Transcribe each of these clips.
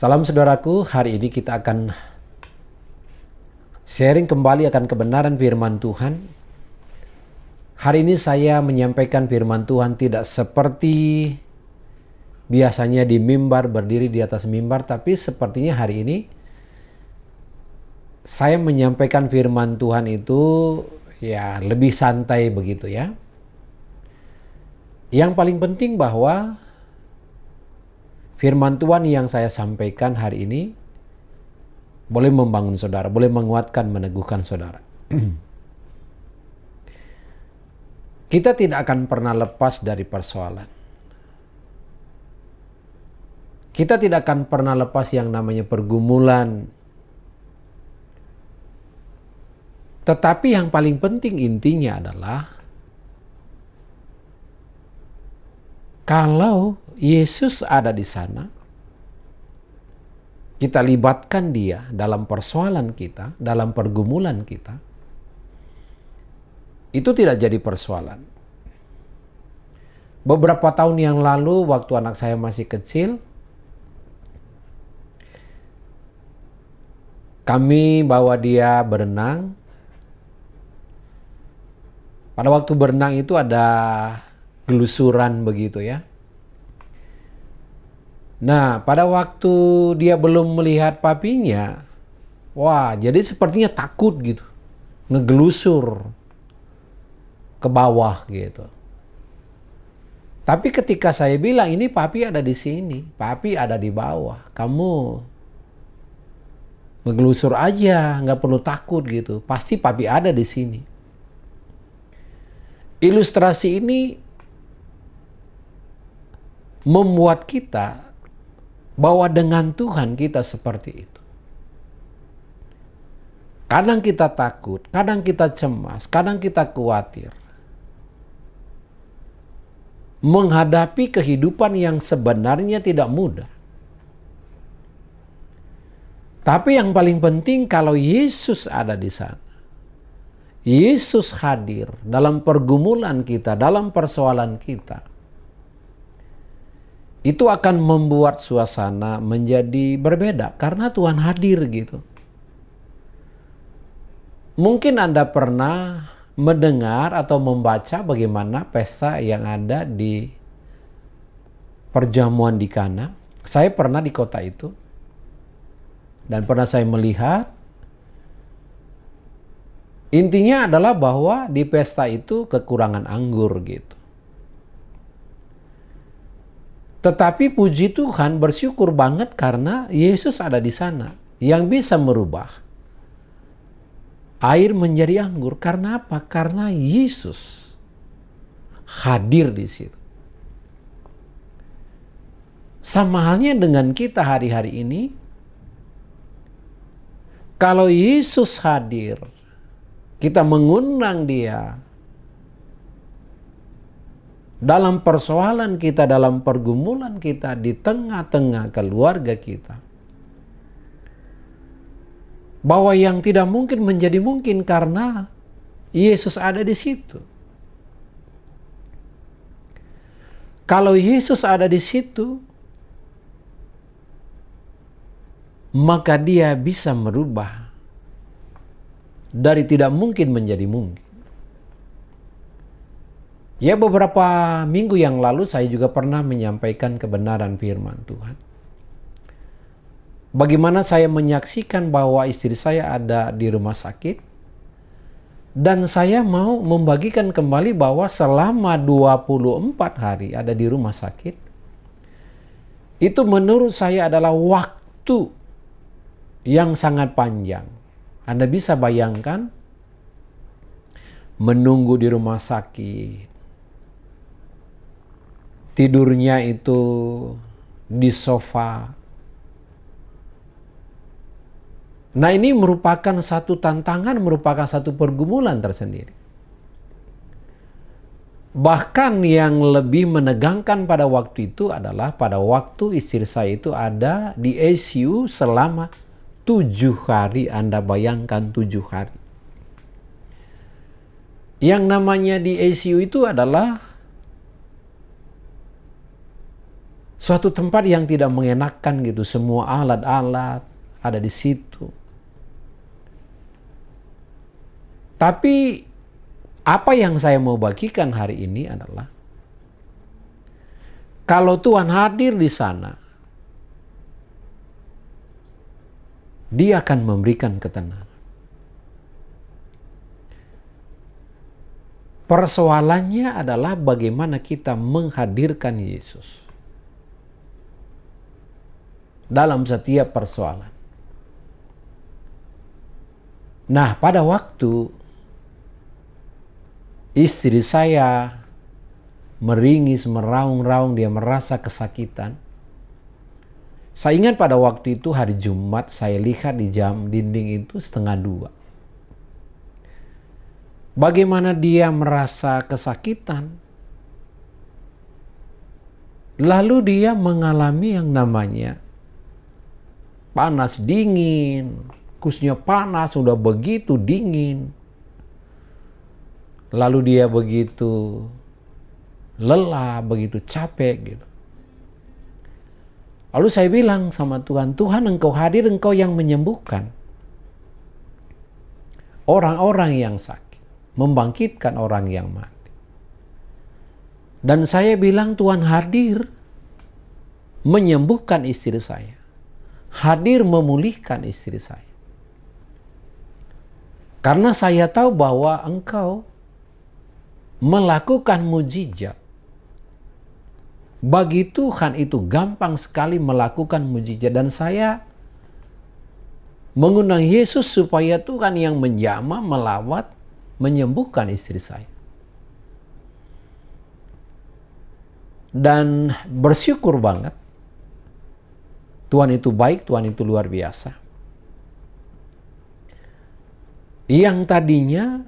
Salam saudaraku, hari ini kita akan sharing kembali akan kebenaran firman Tuhan. Hari ini saya menyampaikan firman Tuhan tidak seperti biasanya di mimbar, berdiri di atas mimbar, tapi sepertinya hari ini saya menyampaikan firman Tuhan itu ya lebih santai begitu ya. Yang paling penting bahwa firman Tuhan yang saya sampaikan hari ini boleh membangun saudara, boleh menguatkan, meneguhkan saudara. Kita tidak akan pernah lepas dari persoalan. Kita tidak akan pernah lepas yang namanya pergumulan. Tetapi yang paling penting intinya adalah kalau Yesus ada di sana, kita libatkan dia dalam persoalan kita, dalam pergumulan kita, itu tidak jadi persoalan. Beberapa tahun yang lalu waktu anak saya masih kecil, kami bawa dia berenang. Pada waktu berenang itu ada gelusuran begitu ya. Nah, pada waktu dia belum melihat papinya, wah, jadi sepertinya takut gitu. Ngegelusur ke bawah gitu. Tapi ketika saya bilang, ini papi ada di sini, papi ada di bawah. Kamu ngegelusur aja, nggak perlu takut gitu. Pasti papi ada di sini. Ilustrasi ini membuat kita bahwa dengan Tuhan kita seperti itu. Kadang kita takut, kadang kita cemas, kadang kita khawatir. Menghadapi kehidupan yang sebenarnya tidak mudah. Tapi yang paling penting kalau Yesus ada di sana. Yesus hadir dalam pergumulan kita, dalam persoalan kita. Itu akan membuat suasana menjadi berbeda karena Tuhan hadir gitu. Mungkin Anda pernah mendengar atau membaca bagaimana pesta yang ada di perjamuan di Kana. Saya pernah di kota itu dan pernah saya melihat. Intinya adalah bahwa di pesta itu kekurangan anggur gitu. Tetapi puji Tuhan, bersyukur banget karena Yesus ada di sana yang bisa merubah air menjadi anggur. Karena apa? Karena Yesus hadir di situ. Sama halnya dengan kita hari-hari ini. Kalau Yesus hadir, kita mengundang dia dalam persoalan kita, dalam pergumulan kita, di tengah-tengah keluarga kita. Bahwa yang tidak mungkin menjadi mungkin karena Yesus ada di situ. Kalau Yesus ada di situ, maka dia bisa merubah dari tidak mungkin menjadi mungkin. Ya, beberapa minggu yang lalu saya juga pernah menyampaikan kebenaran firman Tuhan. Bagaimana saya menyaksikan bahwa istri saya ada di rumah sakit. Dan saya mau membagikan kembali bahwa selama 24 hari ada di rumah sakit. Itu menurut saya adalah waktu yang sangat panjang. Anda bisa bayangkan menunggu di rumah sakit. Tidurnya itu di sofa. Nah, ini merupakan satu tantangan, merupakan satu pergumulan tersendiri. Bahkan yang lebih menegangkan pada waktu itu adalah pada waktu istri saya itu ada di ICU selama 7 hari. Anda bayangkan 7 hari. Yang namanya di ICU itu adalah Suatu tempat yang tidak mengenakan gitu, semua alat-alat ada di situ. Tapi apa yang saya mau bagikan hari ini adalah kalau Tuhan hadir di sana, Dia akan memberikan ketenangan. Persoalannya adalah bagaimana kita menghadirkan Yesus dalam setiap persoalan. Nah, pada waktu istri saya meringis, meraung-raung, dia merasa kesakitan. Saya ingat pada waktu itu hari Jumat, saya lihat di jam dinding itu 1:30. Bagaimana dia merasa kesakitan. Lalu dia mengalami yang namanya panas dingin. Kusnya panas, sudah begitu dingin. Lalu dia begitu lelah, begitu capek gitu. Lalu saya bilang sama Tuhan, Tuhan Engkau hadir, Engkau yang menyembuhkan orang-orang yang sakit, membangkitkan orang yang mati. Dan saya bilang Tuhan hadir menyembuhkan istri saya, hadir memulihkan istri saya. Karena saya tahu bahwa Engkau melakukan mujizat. Bagi Tuhan itu gampang sekali melakukan mujizat. Dan saya mengundang Yesus supaya Tuhan yang menjamah, melawat, menyembuhkan istri saya. Dan bersyukur banget. Tuhan itu baik, Tuhan itu luar biasa. Yang tadinya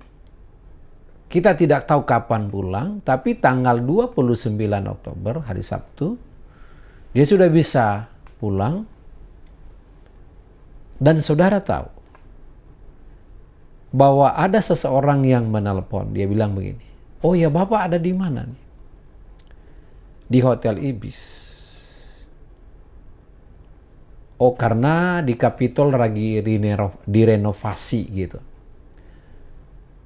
kita tidak tahu kapan pulang, tapi tanggal 29 Oktober, hari Sabtu, dia sudah bisa pulang. Dan saudara tahu bahwa ada seseorang yang menelpon. Dia bilang begini, oh ya Bapak ada di mana nih? Di Hotel Ibis. Oh karena di Capitol lagi direnovasi gitu.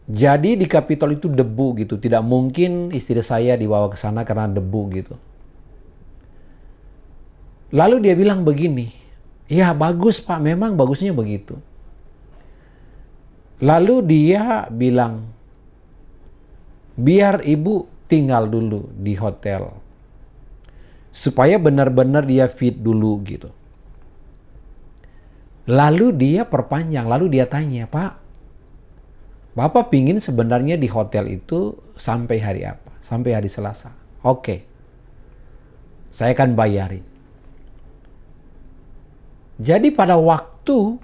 Jadi di Capitol itu debu gitu. Tidak mungkin istri saya dibawa ke sana karena debu gitu. Lalu dia bilang begini, ya bagus Pak, memang bagusnya begitu. Lalu dia bilang, biar ibu tinggal dulu di hotel. Supaya benar-benar dia fit dulu gitu. Lalu dia perpanjang, lalu dia tanya, Pak, Bapak pingin sebenarnya di hotel itu sampai hari apa? Sampai hari Selasa. Oke. Saya akan bayarin. Jadi pada waktu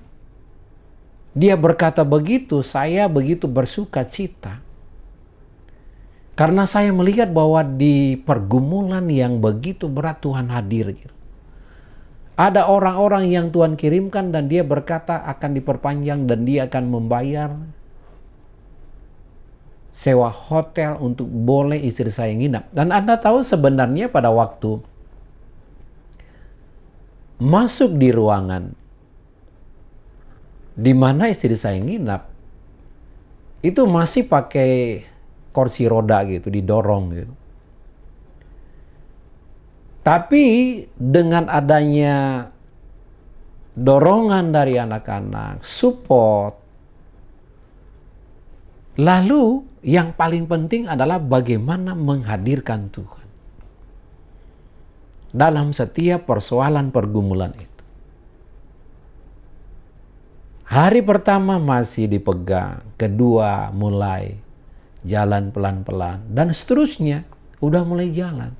dia berkata begitu, saya begitu bersuka cita. Karena saya melihat bahwa di pergumulan yang begitu berat Tuhan hadir. Ada orang-orang yang Tuhan kirimkan dan dia berkata akan diperpanjang dan dia akan membayar sewa hotel untuk boleh istri saya nginap. Dan Anda tahu sebenarnya pada waktu masuk di ruangan di mana istri saya nginap, itu masih pakai kursi roda gitu, didorong gitu. Tapi dengan adanya dorongan dari anak-anak, support, lalu yang paling penting adalah bagaimana menghadirkan Tuhan dalam setiap persoalan pergumulan itu. Hari pertama masih dipegang, kedua mulai jalan pelan-pelan, dan seterusnya udah mulai jalan.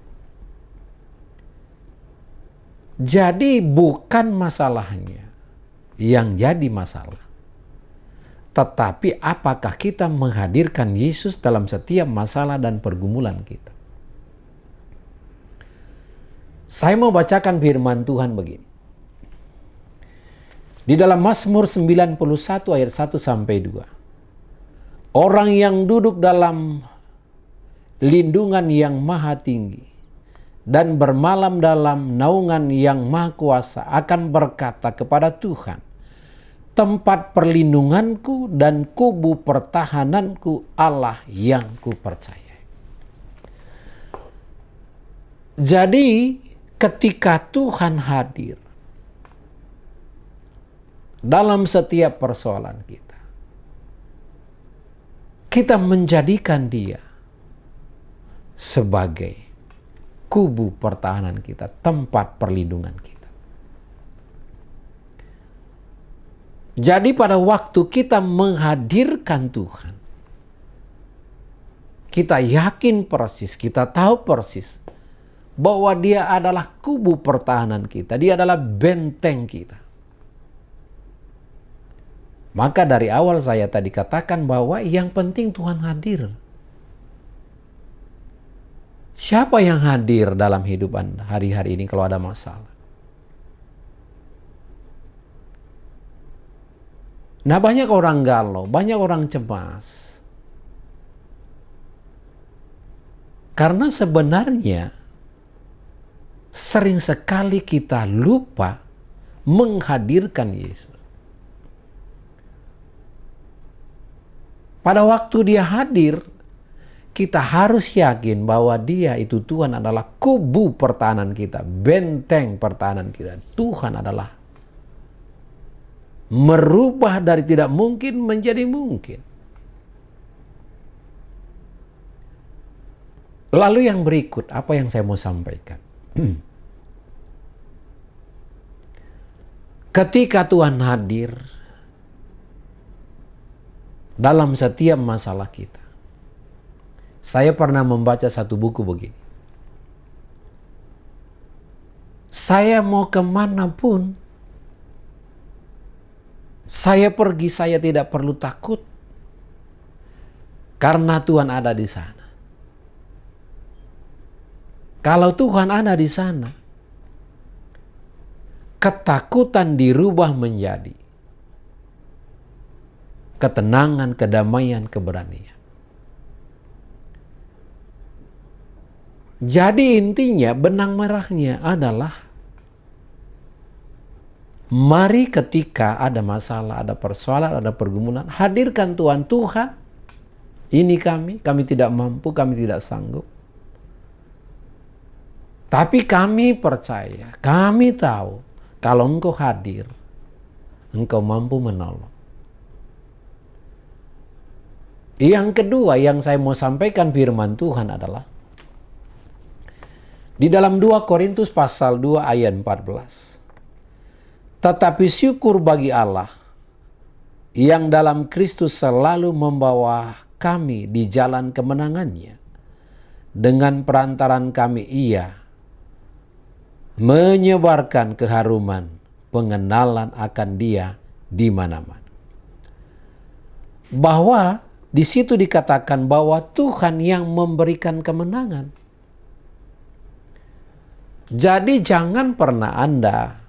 Jadi bukan masalahnya yang jadi masalah, tetapi apakah kita menghadirkan Yesus dalam setiap masalah dan pergumulan kita. Saya mau bacakan firman Tuhan begini. Di dalam Mazmur 91 ayat 1-2. Orang yang duduk dalam lindungan yang maha tinggi dan bermalam dalam naungan Yang Maha Kuasa akan berkata kepada Tuhan, tempat perlindunganku dan kubu pertahananku, Allah yang kupercayai. Jadi ketika Tuhan hadir dalam setiap persoalan kita, kita menjadikan Dia sebagai kubu pertahanan kita, tempat perlindungan kita. Jadi pada waktu kita menghadirkan Tuhan, kita yakin persis, kita tahu persis bahwa Dia adalah kubu pertahanan kita, Dia adalah benteng kita. Maka dari awal saya tadi katakan bahwa yang penting Tuhan hadir. Siapa yang hadir dalam hidup Anda hari-hari ini kalau ada masalah? Nah, banyak orang galau, banyak orang cemas. Karena sebenarnya sering sekali kita lupa menghadirkan Yesus. Pada waktu Dia hadir, kita harus yakin bahwa Dia itu, Tuhan adalah kubu pertahanan kita, benteng pertahanan kita. Tuhan adalah merubah dari tidak mungkin menjadi mungkin. Lalu yang berikut, apa yang saya mau sampaikan? Ketika Tuhan hadir dalam setiap masalah kita, saya pernah membaca satu buku begini. Saya mau kemanapun saya pergi, saya tidak perlu takut karena Tuhan ada di sana. Kalau Tuhan ada di sana, ketakutan dirubah menjadi ketenangan, kedamaian, keberanian. Jadi intinya benang merahnya adalah mari ketika ada masalah, ada persoalan, ada pergumulan, hadirkan Tuhan. Tuhan, ini kami tidak mampu, kami tidak sanggup. Tapi kami percaya, kami tahu kalau Engkau hadir, Engkau mampu menolong. Yang kedua yang saya mau sampaikan firman Tuhan adalah di dalam 2 Korintus pasal 2 ayat 14. Tetapi syukur bagi Allah yang dalam Kristus selalu membawa kami di jalan kemenangannya. Dengan perantaran kami Ia menyebarkan keharuman pengenalan akan Dia di mana-mana. Bahwa di situ dikatakan bahwa Tuhan yang memberikan kemenangan. Jadi jangan pernah Anda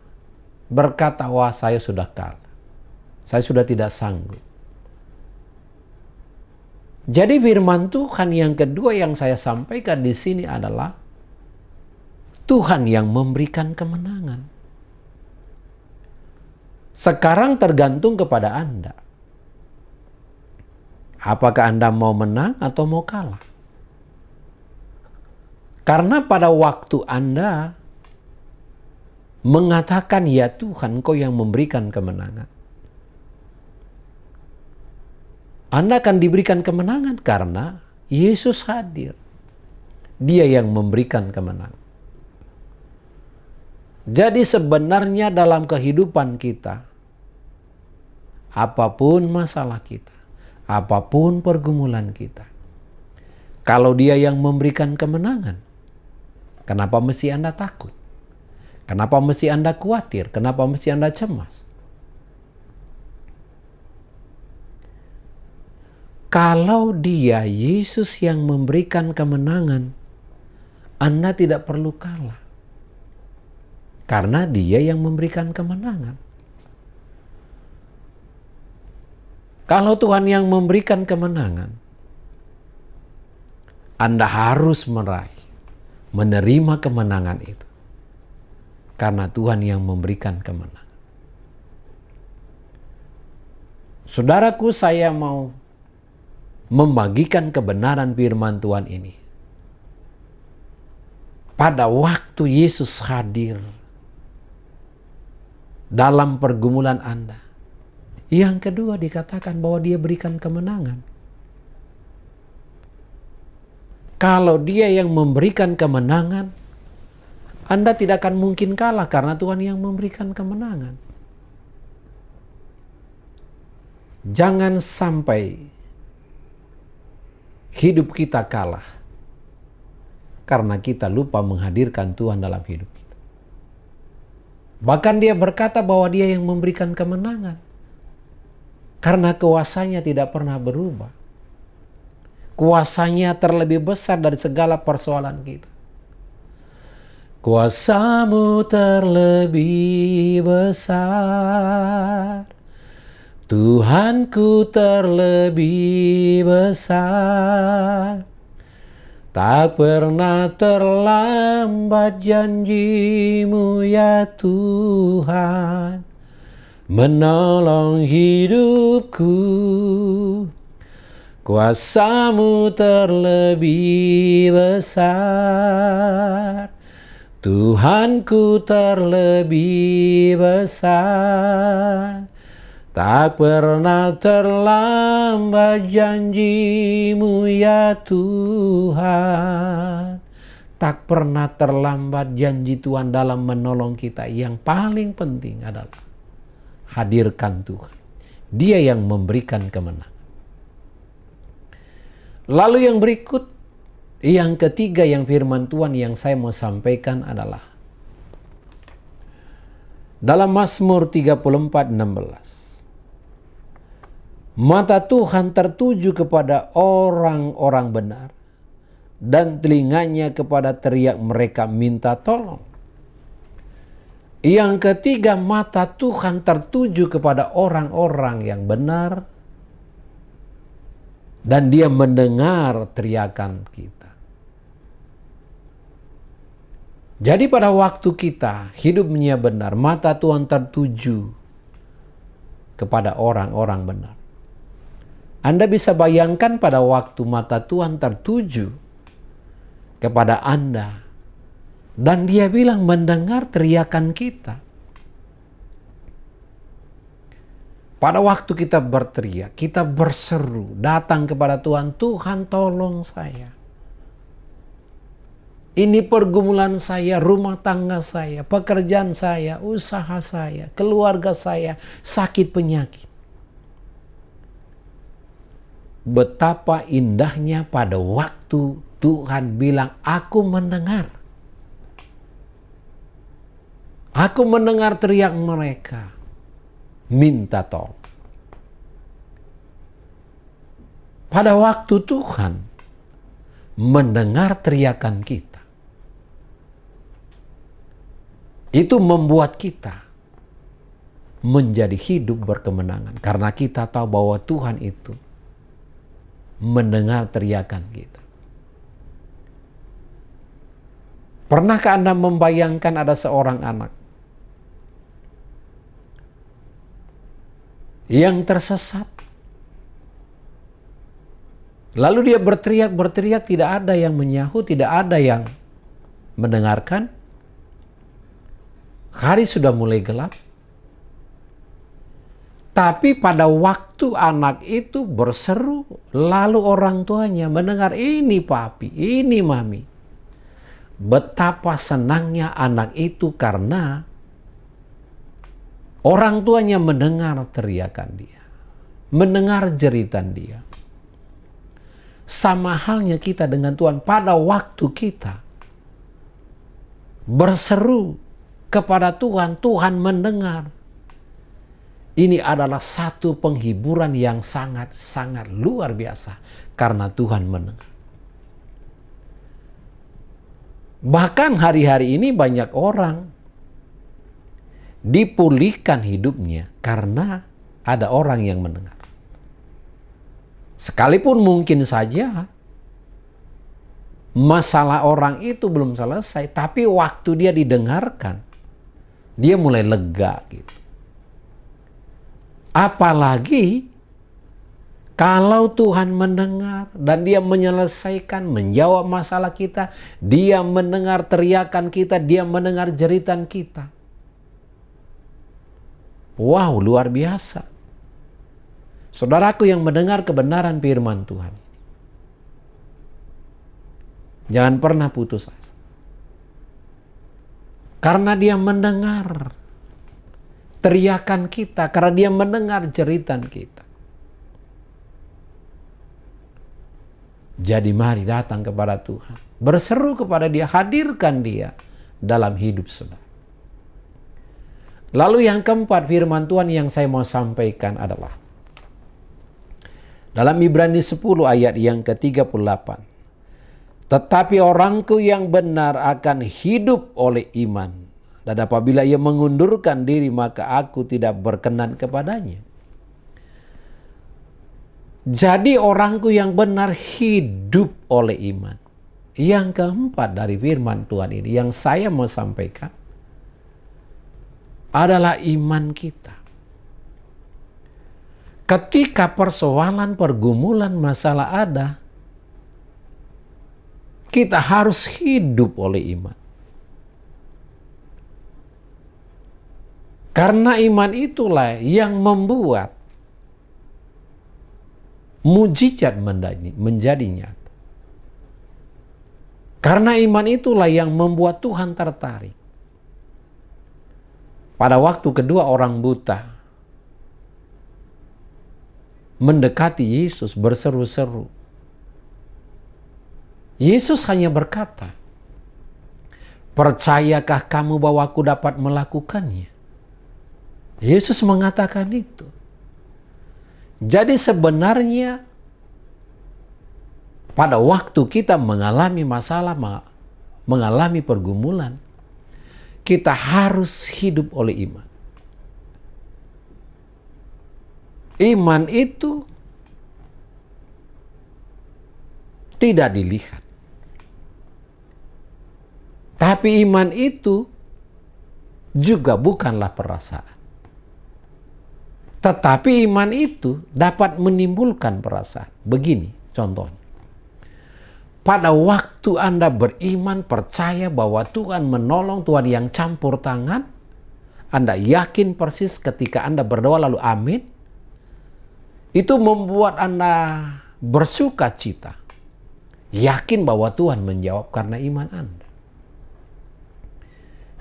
berkata, wah saya sudah kalah, saya sudah tidak sanggup. Jadi firman Tuhan yang kedua yang saya sampaikan di sini adalah Tuhan yang memberikan kemenangan. Sekarang tergantung kepada Anda. Apakah Anda mau menang atau mau kalah? Karena pada waktu Anda mengatakan, ya Tuhan, Engkau yang memberikan kemenangan, Anda akan diberikan kemenangan karena Yesus hadir. Dia yang memberikan kemenangan. Jadi sebenarnya dalam kehidupan kita, apapun masalah kita, apapun pergumulan kita, kalau Dia yang memberikan kemenangan, kenapa mesti Anda takut? Kenapa mesti Anda khawatir? Kenapa mesti Anda cemas? Kalau Dia, Yesus yang memberikan kemenangan, Anda tidak perlu kalah. Karena Dia yang memberikan kemenangan. Kalau Tuhan yang memberikan kemenangan, Anda harus meraih, menerima kemenangan itu. Karena Tuhan yang memberikan kemenangan. Saudaraku, saya mau membagikan kebenaran firman Tuhan ini. Pada waktu Yesus hadir dalam pergumulan Anda, yang kedua dikatakan bahwa Dia berikan kemenangan. Kalau Dia yang memberikan kemenangan, Anda tidak akan mungkin kalah karena Tuhan yang memberikan kemenangan. Jangan sampai hidup kita kalah karena kita lupa menghadirkan Tuhan dalam hidup kita. Bahkan Dia berkata bahwa Dia yang memberikan kemenangan karena kuasanya tidak pernah berubah. Kuasanya terlebih besar dari segala persoalan kita. Kuasa-Mu terlebih besar, Tuhanku terlebih besar. Tak pernah terlambat janji-Mu ya Tuhan, menolong hidupku. Kuasa-Mu terlebih besar, Tuhanku terlebih besar. Tak pernah terlambat janji-Mu ya Tuhan. Tak pernah terlambat janji Tuhan dalam menolong kita. Yang paling penting adalah hadirkan Tuhan. Dia yang memberikan kemenangan. Lalu yang berikut, yang ketiga yang firman Tuhan yang saya mau sampaikan adalah dalam Mazmur 34:16. Mata Tuhan tertuju kepada orang-orang benar, dan telinganya kepada teriak mereka minta tolong. Yang ketiga, mata Tuhan tertuju kepada orang-orang yang benar, dan Dia mendengar teriakan kita. Jadi pada waktu kita hidupnya benar, mata Tuhan tertuju kepada orang-orang benar. Anda bisa bayangkan pada waktu mata Tuhan tertuju kepada Anda, dan Dia bilang mendengar teriakan kita. Pada waktu kita berteriak, kita berseru, datang kepada Tuhan, Tuhan tolong saya. Ini pergumulan saya, rumah tangga saya, pekerjaan saya, usaha saya, keluarga saya, sakit penyakit. Betapa indahnya pada waktu Tuhan bilang, aku mendengar. Aku mendengar teriak mereka. Minta tolong. Pada waktu Tuhan mendengar teriakan kita, itu membuat kita menjadi hidup berkemenangan. Karena kita tahu bahwa Tuhan itu mendengar teriakan kita. Pernahkah Anda membayangkan ada seorang anak yang tersesat? Lalu dia berteriak, tidak ada yang menyahut, tidak ada yang mendengarkan. Hari sudah mulai gelap. Tapi pada waktu anak itu berseru, lalu orang tuanya mendengar, ini papi, ini mami. Betapa senangnya anak itu karena orang tuanya mendengar teriakan dia, mendengar jeritan dia. Sama halnya kita dengan Tuhan, pada waktu kita berseru kepada Tuhan, Tuhan mendengar. Ini adalah satu penghiburan yang sangat-sangat luar biasa karena Tuhan mendengar. Bahkan hari-hari ini banyak orang dipulihkan hidupnya karena ada orang yang mendengar. Sekalipun mungkin saja masalah orang itu belum selesai, tapi waktu dia didengarkan, dia mulai lega gitu. Apalagi kalau Tuhan mendengar dan dia menyelesaikan, menjawab masalah kita, dia mendengar teriakan kita, dia mendengar jeritan kita. Wow, luar biasa. Saudaraku yang mendengar kebenaran firman Tuhan, jangan pernah putus asa. Karena dia mendengar teriakan kita, karena dia mendengar jeritan kita. Jadi mari datang kepada Tuhan, berseru kepada dia, hadirkan dia dalam hidup saudara. Lalu yang keempat, firman Tuhan yang saya mau sampaikan adalah dalam Ibrani 10 ayat yang ke-38. Tetapi orangku yang benar akan hidup oleh iman. Dan apabila ia mengundurkan diri, maka aku tidak berkenan kepadanya. Jadi orangku yang benar hidup oleh iman. Yang keempat dari firman Tuhan ini yang saya mau sampaikan adalah iman kita. Ketika persoalan, pergumulan, masalah ada, kita harus hidup oleh iman. Karena iman itulah yang membuat mujizat menjadi nyata. Karena iman itulah yang membuat Tuhan tertarik. Pada waktu kedua orang buta mendekati Yesus berseru-seru, Yesus hanya berkata, "Percayakah kamu bahwa aku dapat melakukannya?" Yesus mengatakan itu. Jadi sebenarnya pada waktu kita mengalami masalah, mengalami pergumulan, kita harus hidup oleh iman. Iman itu tidak dilihat. Tapi iman itu juga bukanlah perasaan. Tetapi iman itu dapat menimbulkan perasaan. Begini contohnya. Pada waktu Anda beriman, percaya bahwa Tuhan menolong, Tuhan yang campur tangan, Anda yakin persis ketika Anda berdoa lalu amin, itu membuat Anda bersuka cita. Yakin bahwa Tuhan menjawab karena iman Anda.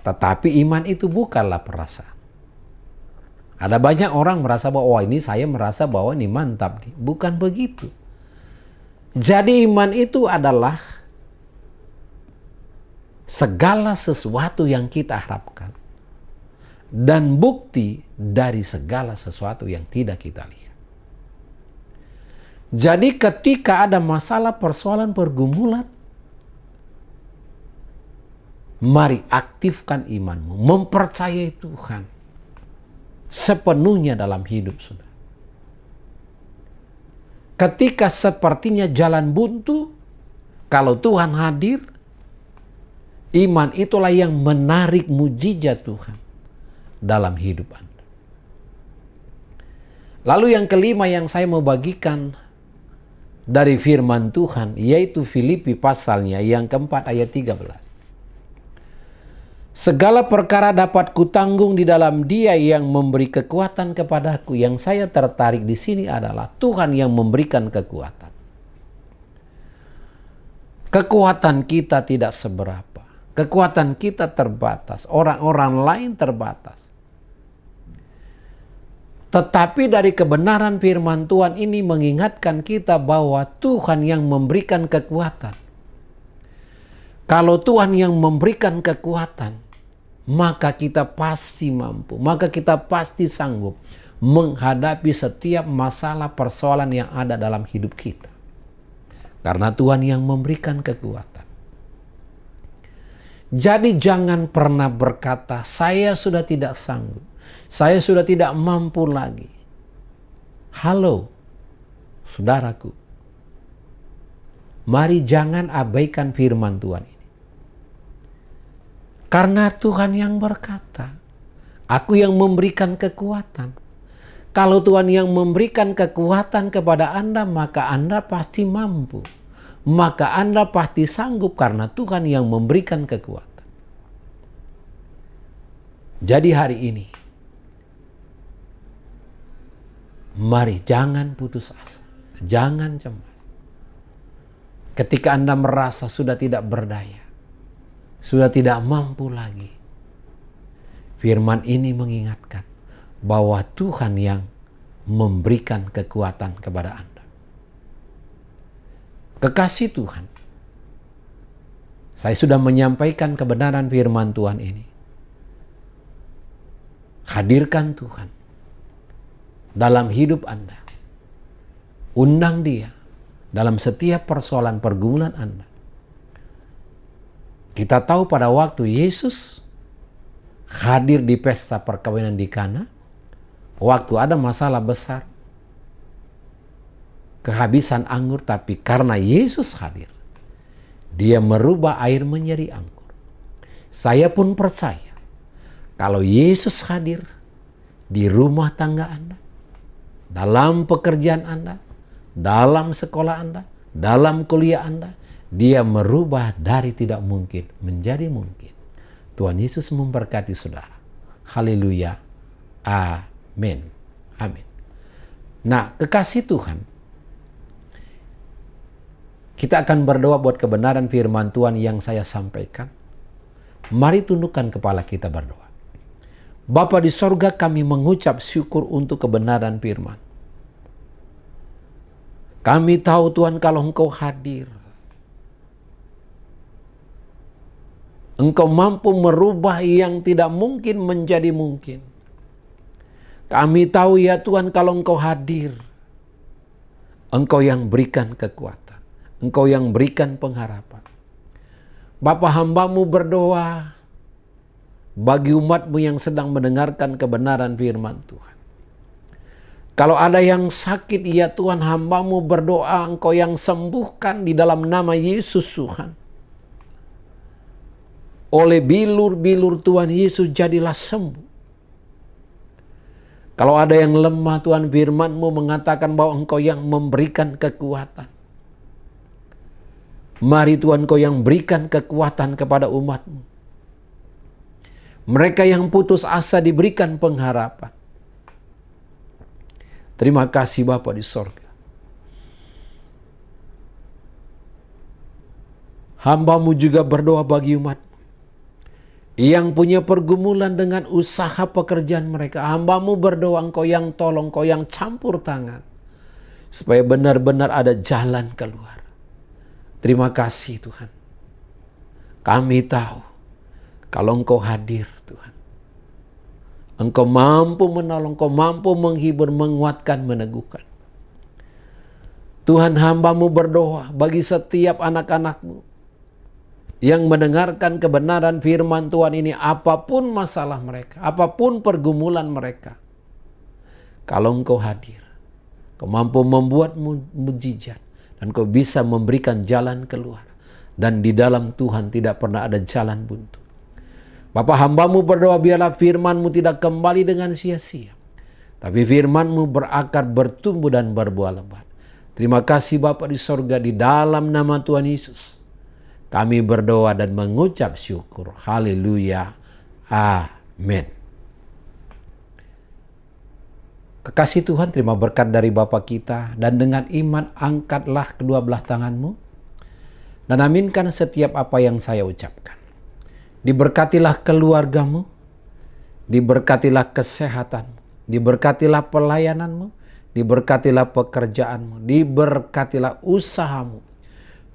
Tetapi iman itu bukanlah perasaan. Ada banyak orang merasa bahwa, ini saya merasa bahwa ini mantap. Bukan begitu. Jadi iman itu adalah segala sesuatu yang kita harapkan. Dan bukti dari segala sesuatu yang tidak kita lihat. Jadi ketika ada masalah, persoalan, pergumulan, mari aktifkan imanmu. Mempercayai Tuhan sepenuhnya dalam hidup saudara. Ketika sepertinya jalan buntu, kalau Tuhan hadir, iman itulah yang menarik mujizat Tuhan dalam hidup Anda. Lalu yang kelima yang saya mau bagikan dari firman Tuhan, yaitu Filipi pasalnya yang keempat ayat 13. Segala perkara dapat kutanggung di dalam Dia yang memberi kekuatan kepadaku. Yang saya tertarik di sini adalah Tuhan yang memberikan kekuatan. Kekuatan kita tidak seberapa. Kekuatan kita terbatas. Orang-orang lain terbatas. Tetapi dari kebenaran firman Tuhan ini mengingatkan kita bahwa Tuhan yang memberikan kekuatan. Kalau Tuhan yang memberikan kekuatan, maka kita pasti mampu, maka kita pasti sanggup menghadapi setiap masalah persoalan yang ada dalam hidup kita. Karena Tuhan yang memberikan kekuatan. Jadi jangan pernah berkata, saya sudah tidak sanggup, saya sudah tidak mampu lagi. Halo, saudaraku. Mari jangan abaikan firman Tuhan ini. Karena Tuhan yang berkata, aku yang memberikan kekuatan. Kalau Tuhan yang memberikan kekuatan kepada Anda, maka Anda pasti mampu. Maka Anda pasti sanggup karena Tuhan yang memberikan kekuatan. Jadi hari ini, mari jangan putus asa. Jangan cemas. Ketika Anda merasa sudah tidak berdaya, sudah tidak mampu lagi, firman ini mengingatkan bahwa Tuhan yang memberikan kekuatan kepada Anda. Kekasih Tuhan, saya sudah menyampaikan kebenaran firman Tuhan ini. Hadirkan Tuhan dalam hidup Anda. Undang Dia dalam setiap persoalan pergumulan Anda. Kita tahu pada waktu Yesus hadir di pesta perkawinan di Kana, waktu ada masalah besar, kehabisan anggur, tapi karena Yesus hadir, Dia merubah air menjadi anggur. Saya pun percaya, kalau Yesus hadir di rumah tangga Anda, dalam pekerjaan Anda, dalam sekolah Anda, dalam kuliah Anda, Dia merubah dari tidak mungkin menjadi mungkin. Tuhan Yesus memberkati saudara. Haleluya. Amin. Amin. Nah, kekasih Tuhan, kita akan berdoa buat kebenaran firman Tuhan yang saya sampaikan. Mari tundukkan kepala kita berdoa. Bapa di sorga, kami mengucap syukur untuk kebenaran firman. Kami tahu Tuhan, kalau Engkau hadir, Engkau mampu merubah yang tidak mungkin menjadi mungkin. Kami tahu ya Tuhan, kalau Engkau hadir, Engkau yang berikan kekuatan, Engkau yang berikan pengharapan. Bapa, hamba-Mu berdoa bagi umat-Mu yang sedang mendengarkan kebenaran firman Tuhan. Kalau ada yang sakit, ya Tuhan, hamba-Mu berdoa Engkau yang sembuhkan di dalam nama Yesus Tuhan. Oleh bilur-bilur Tuhan Yesus jadilah sembuh. Kalau ada yang lemah, Tuhan, firman-Mu mengatakan bahwa Engkau yang memberikan kekuatan. Mari Tuhan, Engkau yang berikan kekuatan kepada umat-Mu. Mereka yang putus asa diberikan pengharapan. Terima kasih Bapa di sorga. Hamba-Mu juga berdoa bagi umat yang punya pergumulan dengan usaha pekerjaan mereka. Hamba-Mu berdoa Engkau yang tolong, Engkau yang campur tangan, supaya benar-benar ada jalan keluar. Terima kasih Tuhan. Kami tahu kalau Engkau hadir Tuhan, Engkau mampu menolong, Engkau mampu menghibur, menguatkan, meneguhkan. Tuhan, hamba-Mu berdoa bagi setiap anak-anak-Mu yang mendengarkan kebenaran firman Tuhan ini, apapun masalah mereka, apapun pergumulan mereka. Kalau Engkau hadir, Engkau mampu membuat mujizat, dan Engkau bisa memberikan jalan keluar. Dan di dalam Tuhan tidak pernah ada jalan buntu. Bapa, hamba-Mu berdoa biarlah firman-Mu tidak kembali dengan sia-sia, tapi firman-Mu berakar, bertumbuh dan berbuah lebat. Terima kasih Bapa di sorga, di dalam nama Tuhan Yesus kami berdoa dan mengucap syukur. Haleluya. Amin. Kekasih Tuhan, terima berkat dari Bapa kita, dan dengan iman angkatlah kedua belah tanganmu dan aminkan setiap apa yang saya ucapkan. Diberkatilah keluargamu, diberkatilah kesehatanmu, diberkatilah pelayananmu, diberkatilah pekerjaanmu, diberkatilah usahamu,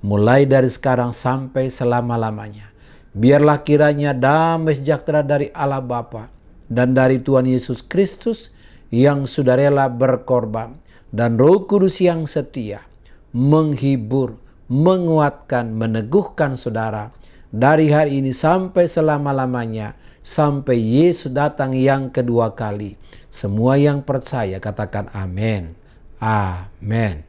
mulai dari sekarang sampai selama-lamanya. Biarlah kiranya damai sejahtera dari Allah Bapa dan dari Tuhan Yesus Kristus yang sudah rela berkorban, dan Roh Kudus yang setia menghibur, menguatkan, meneguhkan saudara dari hari ini sampai selama-lamanya, sampai Yesus datang yang kedua kali. Semua yang percaya katakan amin. Amin.